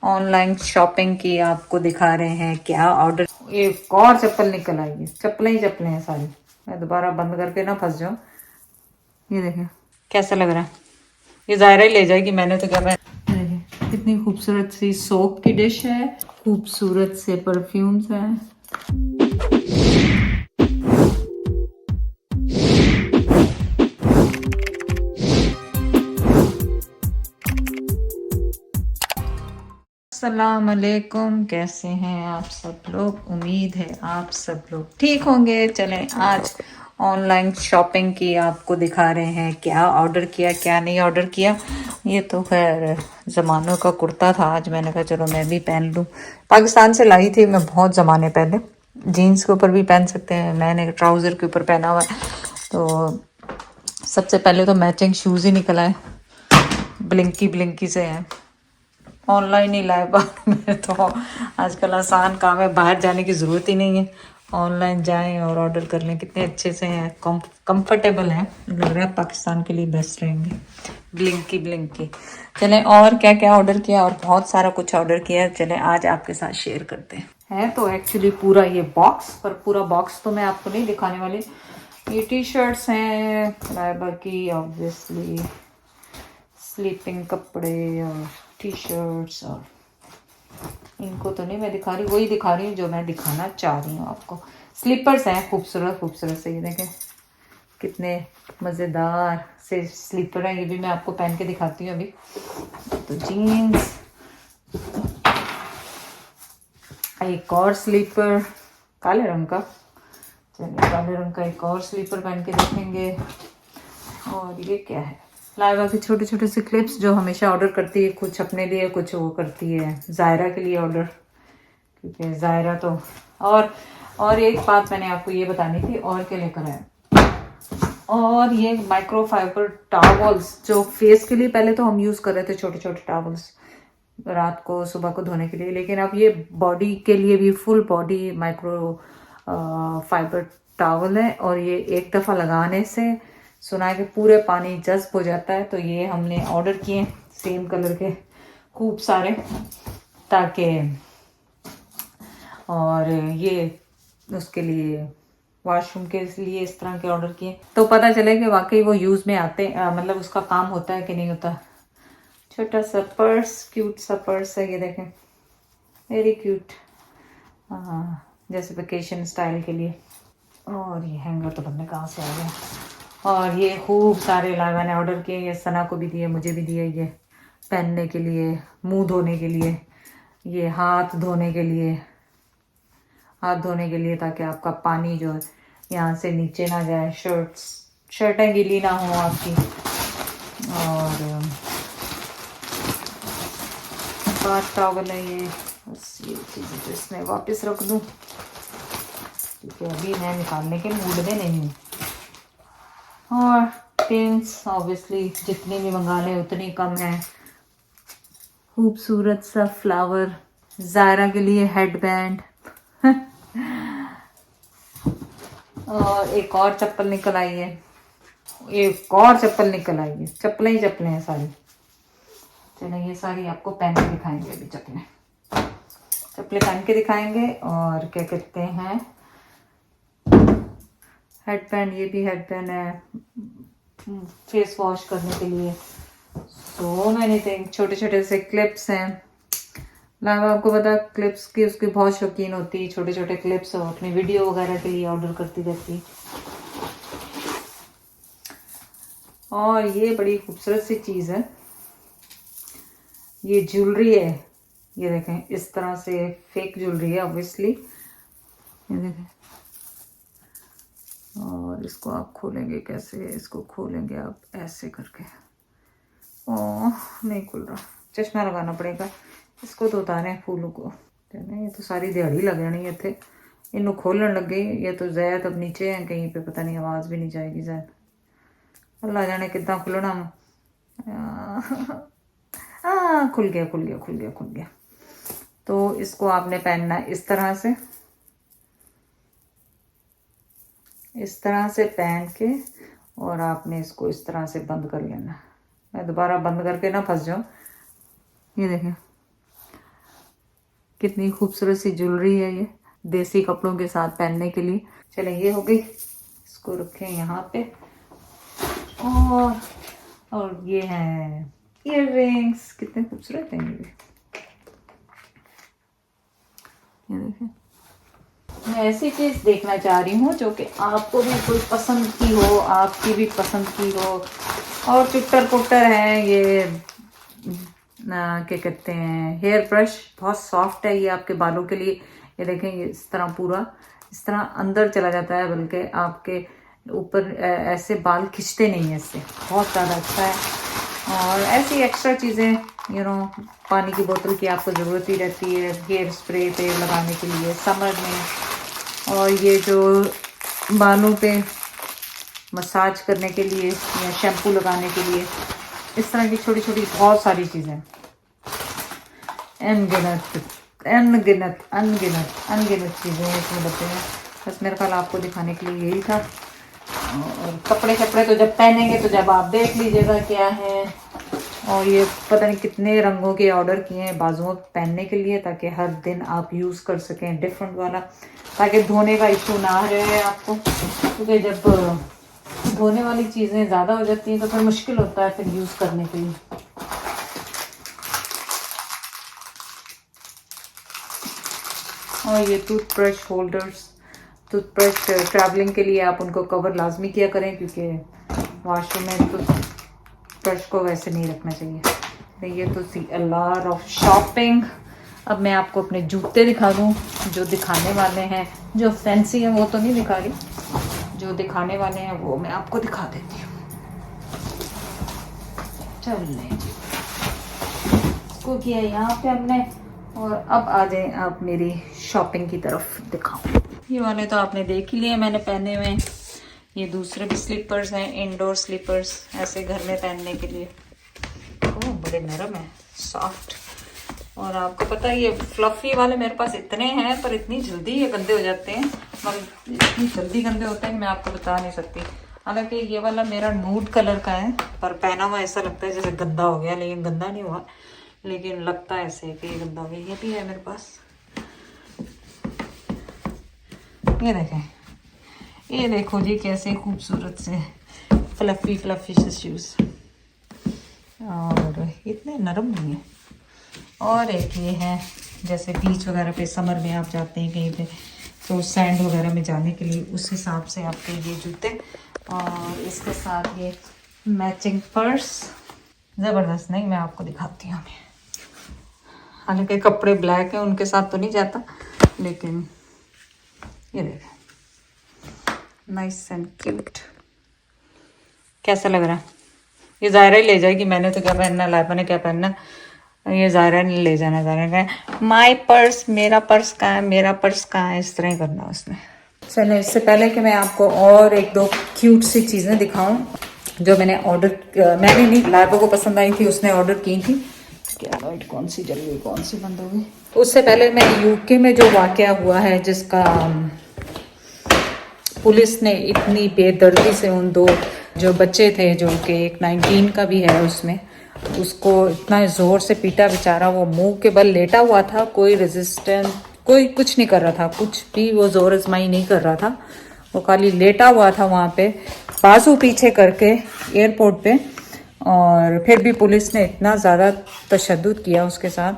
Online shopping की आपको दिखा रहे हैं क्या ऑर्डर। एक और चप्पल निकल आई है, चप्पलें ही चप्पलें हैं सारी। मैं दोबारा बंद करके ना फंस जाऊं। ये देखें कैसा लग रहा है, ये ज़ायरा ही ले जाएगी, मैंने तो क्या। ये देखें कितनी खूबसूरत सी सोप की डिश है, खूबसूरत से परफ्यूम्स हैं। अस्सलाम वालेकुम, कैसे हैं आप सब लोग। उम्मीद है आप सब लोग ठीक होंगे। चलें आज ऑनलाइन शॉपिंग की आपको दिखा रहे हैं क्या ऑर्डर किया क्या नहीं ऑर्डर किया। ये तो खैर ज़मानों का कुर्ता था, आज मैंने कहा चलो मैं भी पहन लूँ। पाकिस्तान से लाई थी मैं बहुत ज़माने पहले, जीन्स के ऊपर भी पहन सकते हैं, मैंने ट्राउज़र के ऊपर पहना हुआ है। तो सबसे पहले तो मैचिंग शूज़ ही निकला है, ब्लिंकी ब्लिंकी से हैं। ऑनलाइन ही लाए बाहर में तो आजकल आसान काम है, बाहर जाने की ज़रूरत ही नहीं है। ऑनलाइन जाएं और ऑर्डर कर लें, कितने अच्छे से हैं, कंफर्टेबल हैं, लग रहा है पाकिस्तान के लिए बेस्ट रहेंगे। Blingy blingy. चलें और क्या क्या ऑर्डर किया, और बहुत सारा कुछ ऑर्डर किया, चलें आज आपके साथ शेयर करते हैं। है तो एक्चुअली पूरा ये बॉक्स, पर पूरा बॉक्स तो मैं आपको नहीं दिखाने वाली। ये टी शर्ट्स हैं लाइबा की, ऑब्वियसली स्लीपिंग कपड़े और टी शर्ट्स, और इनको तो नहीं मैं दिखा रही, वही दिखा रही हूँ जो मैं दिखाना चाह रही हूँ आपको। स्लीपर्स हैं खूबसूरत खूबसूरत से, ये देखें कितने मज़ेदार से स्लीपर हैं। ये भी मैं आपको पहन के दिखाती हूँ अभी। तो जीन्स, एक और स्लीपर काले रंग का, चलिए काले रंग का एक और स्लीपर पहन के देखेंगे। और ये क्या है, लाइबा के छोटे छोटे से क्लिप्स जो हमेशा ऑर्डर करती है, कुछ अपने लिए कुछ वो करती है ज़ायरा के लिए ऑर्डर, क्योंकि ज़ायरा तो। और एक बात मैंने आपको ये बतानी थी, और क्या लेकर आए, और ये माइक्रोफाइबर टॉवल्स जो फेस के लिए पहले तो हम यूज़ कर रहे थे, छोटे छोटे टॉवल्स रात को सुबह को धोने के लिए, लेकिन अब ये बॉडी के लिए भी full body micro fibre towel है। और ये एक दफ़ा लगाने से सुना है कि पूरे पानी जज्ब हो जाता है। तो ये हमने ऑर्डर किए सेम कलर के खूब सारे, ताकि, और ये उसके लिए वॉशरूम के लिए इस तरह के ऑर्डर किए, तो पता चले कि वाकई वो यूज़ में आते, मतलब उसका काम होता है कि नहीं होता। छोटा सा पर्स, क्यूट सा पर्स है, ये देखें वेरी क्यूट, जैसे वेकेशन स्टाइल के लिए। और ये हैंगर तो बंदे कहाँ से आ गया। और ये खूब सारे लाइबा ने ऑर्डर किए, ये सना को भी दिए, मुझे भी दिए, ये पहनने के लिए, मुंह धोने के लिए, ये हाथ धोने के लिए, ताकि आपका पानी जो है यहाँ से नीचे ना जाए, शर्टें गीली ना हो आपकी। और बाथ टॉवल है ये, बस ये चीज़ें तो इसमें वापस रख दूँ, क्योंकि अभी मैं निकालने के मूड में नहीं हूँ। और पिंस ऑब्वियसली जितनी भी मंगा लें उतनी कम है। खूबसूरत सा फ्लावर, ज़ायरा के लिए हेडबैंड और एक और चप्पल निकल आई है, एक और चप्पल निकल आई है, चप्पलें ही चप्पलें हैं सारी। चलिए ये सारी आपको पहन के दिखाएंगे, अभी चप्पलें पहन के दिखाएंगे। और क्या कहते हैं, हेडबैंड, ये भी हेडबैंड है फेस वॉश करने के लिए। सो मैनी थिंग, छोटे छोटे से क्लिप्स हैं। लाइबा आपको पता क्लिप्स की उसकी बहुत शौकीन होती है, छोटे छोटे क्लिप्स और अपनी वीडियो वगैरह के लिए ऑर्डर करती रहती। और ये बड़ी खूबसूरत सी चीज़ है, ये ज्वेलरी है, ये देखें इस तरह से फेक ज्वेलरी है ऑब्वियसली, ये देखें। और इसको आप खोलेंगे कैसे, इसको खोलेंगे आप ऐसे करके, ओह नहीं खुल रहा, चश्मा लगाना पड़ेगा। इसको तो उतारें फूलों को, ये तो सारी दिहाड़ी लग जानी है थे, इन्हों खोलन लग गई। ये तो जैद अब नीचे हैं कहीं पे, पता नहीं आवाज़ भी नहीं जाएगी जैद, अल्लाह जाने कितना खुलना। हाँ खुल गया खुल गया खुल गया खुल गया। तो इसको आपने पहनना है इस तरह से पहन के, और आपने इसको इस तरह से बंद कर लेना। मैं दोबारा बंद करके ना फंस जाऊँ। ये देखें कितनी खूबसूरत सी ज्वेलरी है ये, देसी कपड़ों के साथ पहनने के लिए। चले ये हो गई, इसको रखें यहाँ पे। और ये है इयररिंग्स, कितने खूबसूरत हैं ये देखें। मैं ऐसी चीज देखना चाह रही हूँ जो कि आपको भी कोई पसंद की हो, आपकी भी पसंद की हो। और चुट्टर पुट्टर है ये, क्या कहते हैं, हेयर ब्रश, बहुत सॉफ्ट है ये आपके बालों के लिए। ये देखें, ये इस तरह पूरा इस तरह अंदर चला जाता है, बल्कि आपके ऊपर ऐसे बाल खिंचते नहीं है इससे, बहुत ज़्यादा अच्छा है। और ऐसी एक्स्ट्रा चीज़ें पानी की बोतल की आपको ज़रूरत ही रहती है हेयर स्प्रे पे लगाने के लिए समर में। और ये जो बालों पे मसाज करने के लिए या शैम्पू लगाने के लिए, इस तरह की छोटी छोटी बहुत सारी चीज़ें, अनगिनत चीज़ें इसमें बचे हैं। बस मेरे ख्याल आपको दिखाने के लिए यही था। और कपड़े तो जब पहनेंगे तो जब आप देख लीजिएगा क्या है। और ये पता नहीं कितने रंगों के ऑर्डर किए हैं बाजुओं पहनने के लिए, ताकि हर दिन आप यूज़ कर सकें डिफरेंट वाला, ताकि धोने का इशू ना रहे आपको। क्योंकि जब धोने वाली चीज़ें ज़्यादा हो जाती हैं तो फिर मुश्किल होता है फिर यूज़ करने के लिए। और ये टूथब्रश होल्डर्स, टूथब्रश ट्रैवलिंग के लिए आप उनको कवर लाजमी किया करें, क्योंकि वॉशरूम में टूथब्रश को वैसे नहीं रखना चाहिए। तो ये तो सी अ लॉट ऑफ शॉपिंग। अब मैं आपको अपने जूते दिखा दूँ जो दिखाने वाले हैं। जो फैंसी है वो तो नहीं दिखा रही, जो दिखाने वाले हैं वो मैं आपको दिखा देती हूँ। चलिए जी, इसको किया यहाँ पे हमने। और अब आ जाए आप मेरी शॉपिंग की तरफ, दिखाऊं। ये वाले तो आपने देख ही लिए मैंने पहने हुए। ये दूसरे भी स्लीपर्स हैं, इंडोर स्लीपर्स, ऐसे घर में पहनने के लिए। ओह, बड़े नरम है, सॉफ्ट। और आपको पता है ये फ्लफी वाले मेरे पास इतने हैं, पर इतनी जल्दी ये गंदे हो जाते हैं, मतलब इतनी जल्दी गंदे होते हैं कि मैं आपको बता नहीं सकती। हालांकि ये वाला मेरा नूड कलर का है, पर पहना हुआ ऐसा लगता है जैसे गंदा हो गया, लेकिन गंदा नहीं हुआ, लेकिन लगता है ऐसे कि गंदा हो गया। ये भी है मेरे पास, ये देखें, ये देखो जी कैसे खूबसूरत से फ्लफी से शूज़, और इतने नरम नहीं है। और एक ये है, जैसे बीच वगैरह पे समर में आप जाते हैं कहीं पे, तो सैंड वगैरह में जाने के लिए उस हिसाब से आपके ये जूते। और इसके साथ ये मैचिंग पर्स, ज़बरदस्त। नहीं, मैं आपको दिखाती हूँ। हालांकि कपड़े ब्लैक हैं, उनके साथ तो नहीं जाता, लेकिन ये देखें, नाइस एंड क्यूट। कैसा लग रहा है? ये ज़ायरा ही ले जाएगी, मैंने तो क्या पहनना, लाइफा ने क्या पहनना, ये ज़ायरा ने ले जाना। ज़ायरा का माई पर्स, मेरा पर्स कहाँ है, मेरा पर्स कहाँ है, इस तरह ही करना उसने। चलो, इससे पहले कि मैं आपको और एक दो क्यूट सी चीज़ें दिखाऊं जो मैंने ऑर्डर, मैंने नहीं, लाइफा को पसंद आई थी, उसने ऑर्डर की थी। क्या लाइट कौन सी जल गई, कौन सी बंद हो गई? उससे पहले मैं यूके में जो वाकया हुआ है, जिसका पुलिस ने इतनी बेदर्दी से उन दो जो बच्चे थे, जो कि एक 19 का भी है, उसमें उसको इतना ज़ोर से पीटा, बेचारा वो मुंह के बल लेटा हुआ था, कोई रेजिस्टेंस, कोई कुछ नहीं कर रहा था, कुछ भी वो जोर आजमाई नहीं कर रहा था, वो खाली लेटा हुआ था वहाँ पे, बाजू पीछे करके एयरपोर्ट पे। और फिर भी पुलिस ने इतना ज़्यादा तशद्दुद किया उसके साथ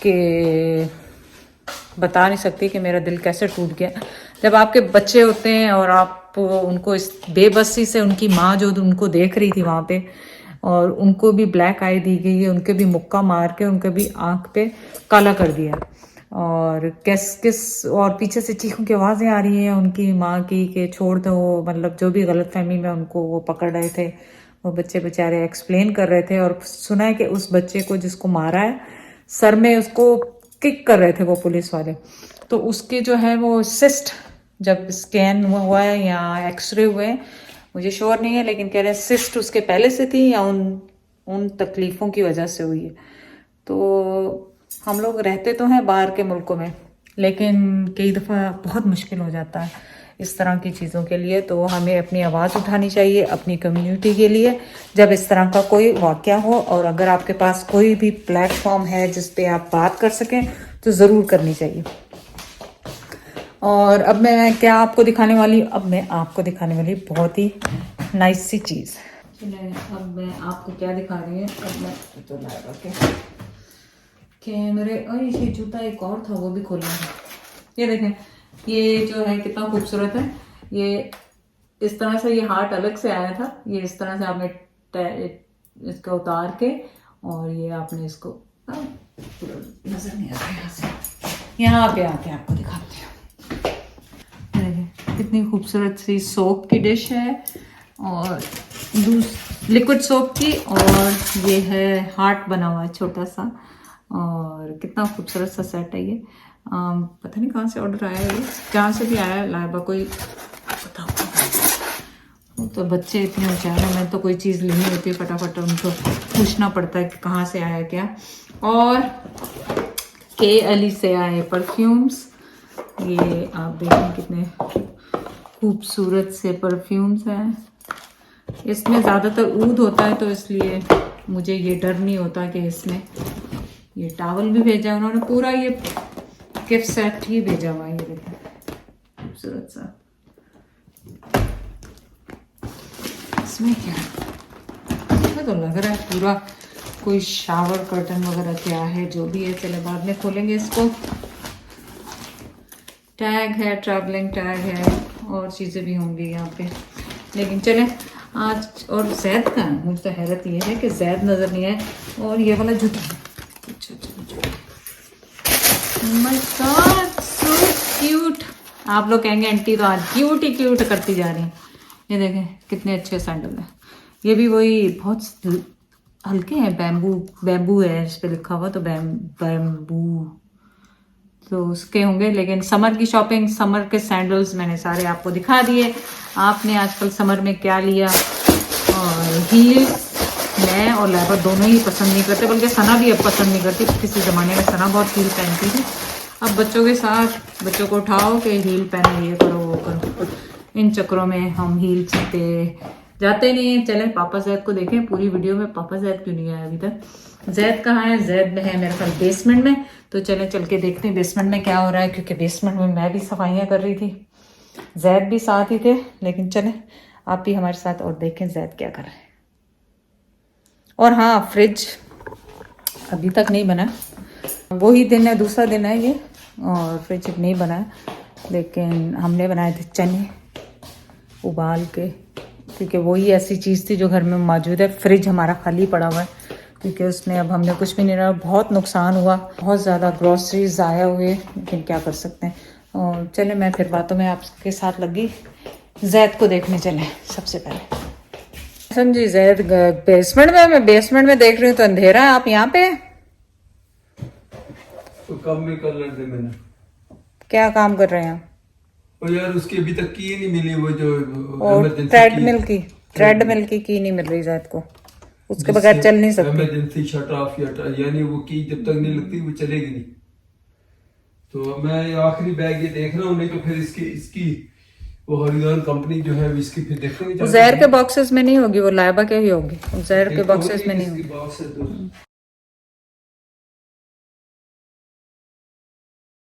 कि बता नहीं सकती कि मेरा दिल कैसे टूट गया। जब आपके बच्चे होते हैं और आप उनको इस बेबसी से, उनकी माँ जो उनको देख रही थी वहाँ पे, और उनको भी ब्लैक आई दी गई है, उनके भी मुक्का मार के उनके भी आँख पे काला कर दिया, और किस और पीछे से चीखों की आवाज़ें आ रही हैं उनकी माँ की कि छोड़ दो, मतलब जो भी गलतफहमी में उनको वो पकड़ रहे थे, वो बच्चे बेचारे एक्सप्लेन कर रहे थे। और सुना है कि उस बच्चे को जिसको मारा है, सर में उसको किक कर रहे थे वो पुलिस वाले, तो उसके जो है वो सिस्ट जब स्कैन हुआ है या एक्सरे हुए, मुझे श्योर नहीं है, लेकिन कह रहे हैं सिस्ट उसके पहले से थी या उन तकलीफ़ों की वजह से हुई है। तो हम लोग रहते तो हैं बाहर के मुल्कों में, लेकिन कई दफ़ा बहुत मुश्किल हो जाता है इस तरह की चीज़ों के लिए। तो हमें अपनी आवाज़ उठानी चाहिए अपनी कम्युनिटी के लिए जब इस तरह का कोई वाक़या हो। और अगर आपके पास कोई भी प्लेटफॉर्म है जिस पे आप बात कर सकें, तो ज़रूर करनी चाहिए। और अब मैं क्या आपको दिखाने वाली, अब मैं आपको दिखाने वाली बहुत ही नाइस सी चीज़। अब मैं आपको क्या दिखा रही हूँ, अब मैं तो लाया के कैमरे, और ये जूता एक और था वो भी खोलना है। ये देखें, ये जो है कितना खूबसूरत है। ये इस तरह से, ये हार्ट अलग से आया था, ये इस तरह से आपने इसका उतार के, और ये आपने इसको नजर नहीं आ रहा यहाँ से, यहाँ पे आके आपको दिखाती हूँ। कितनी खूबसूरत सी सोप की डिश है, और लिक्विड सोप की, और ये है हार्ट बना हुआ है छोटा सा, और कितना खूबसूरत सा सेट है ये। पता नहीं कहाँ से ऑर्डर आया है, ये कहाँ से भी आया है, लाइबा कोई पता होगा। तो बच्चे इतने होशियार हैं, मैं तो कोई चीज़ लेनी होती है फटाफट उनको पूछना पड़ता है कि कहाँ से आया क्या। और के अली से आए परफ्यूम्स, ये आप देखें कितने खूबसूरत से परफ्यूम्स हैं। इसमें ज़्यादातर ऊद होता है, तो इसलिए मुझे ये डर नहीं होता कि इसमें ये टावल भी भेजा है उन्होंने, पूरा ये गिफ्ट सेट ही भेजा हुआ है। ये देखिए खूबसूरत सा, इसमें क्या है, तो लग रहा है पूरा कोई शावर कर्टन वगैरह क्या है, जो भी है, चले बाद में खोलेंगे इसको। टैग है, ट्रैवलिंग टैग है, और चीज़ें भी होंगी यहाँ पे, लेकिन चले आज। और जैद का मुझे तो हैरत ये है कि जैद नज़र नहीं है, और ये वाला जूता, माय गॉड सो क्यूट। आप लोग कहेंगे आंटी तो आज क्यूट ही क्यूट करती जा रही हैं। ये देखें कितने अच्छे सैंडल हैं, ये भी वही बहुत हल्के हैं, बैम्बू है इस पे लिखा हुआ, तो बैम्बू तो उसके होंगे। लेकिन समर की शॉपिंग, समर के सैंडल्स मैंने सारे आपको दिखा दिए। आपने आजकल समर में क्या लिया, और हील मैं और लाइबा दोनों ही पसंद नहीं करते, बल्कि सना भी अब पसंद नहीं करती। किसी ज़माने में सना बहुत हील पहनती थी, अब बच्चों के साथ बच्चों को उठाओ कि हील पहनो, ये करो वो करो, इन चक्रों में हम हील पे जाते नहीं हैं। चलें पापा जैद को देखें, पूरी वीडियो में पापा जैद क्यों नहीं आया अभी तक। जैद कहाँ है, जैद है मेरे ख्याल बेसमेंट में, तो चलें चल के देखते हैं बेसमेंट में क्या हो रहा है, क्योंकि बेसमेंट में मैं भी सफाइयाँ कर रही थी, जैद भी साथ ही थे। लेकिन चलें आप भी हमारे साथ और देखें जैद क्या कर रहे हैं। और हाँ, फ्रिज अभी तक नहीं बना, वही दिन है, दूसरा दिन है ये, और फ्रिज नहीं बना, लेकिन हमने बनाए थे चने उबाल के, क्योंकि वही ऐसी चीज़ थी जो घर में मौजूद है। फ्रिज हमारा खाली पड़ा हुआ है, क्योंकि उसमें अब हमने कुछ भी नहीं रहा, बहुत नुकसान हुआ, बहुत ज़्यादा ग्रॉसरीज ज़ाया हुए, लेकिन क्या कर सकते हैं। और चले मैं फिर बातों में आपके साथ लगी, जैद को देखने चले सबसे पहले। समझी, जैद बेसमेंट में, मैं बेसमेंट में देख रही हूँ तो अंधेरा है, आप यहाँ पे तो काम भी कर लेते मैंने। क्या काम कर रहे हैं? और यार उसकी अभी तक की नहीं मिली, वो जो ट्रेडमिल की नहीं मिल रही जैद को, उसके बगैर चल नहीं सकती। इमरजेंसी शट ऑफ, यानी वो की जब तक नहीं लगती वो चलेगी नहीं। तो मैं आखिरी बैग ये देख रहा हूँ, नहीं तो फिर इसकी वो हॉरिजॉन कंपनी जो है इसकी फिर देखेंगे। उज़ैर के बॉक्सेस में नहीं होगी, वो लाइबा के ही होगी, उज़ैर के बॉक्सेस में नहीं होगी।